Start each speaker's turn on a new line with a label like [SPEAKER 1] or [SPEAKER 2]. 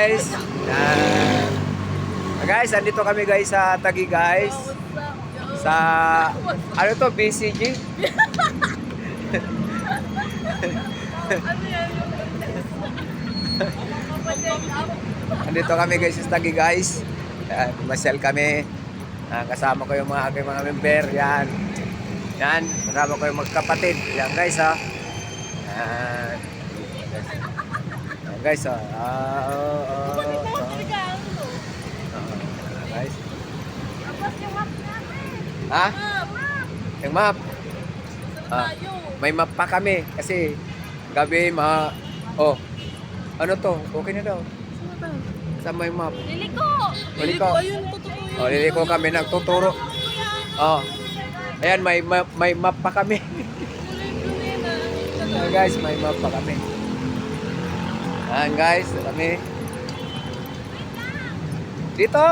[SPEAKER 1] guys. Guys, andito kami guys sa Taguig guys. Sa ano to, BCG? Andito kami guys sa Taguig guys. Masyal kami. Kasama ko yung mga aking mga member. Yan. Yan. Kasama ko yung magkapatid. Yan guys ha. Yan. Yan guys ha. Guys. Ha? Yung map. May map pa kami kasi gabi oh. Ano to? Okay na daw. Sa may map.
[SPEAKER 2] Liliko!
[SPEAKER 1] Liliko.
[SPEAKER 2] Ayun, totoo yun.
[SPEAKER 1] Oh, liliko kami nagtuturo. Oh. Ayan, may map pa kami. Guys, may map pa kami. Ayan guys, kami. Dito.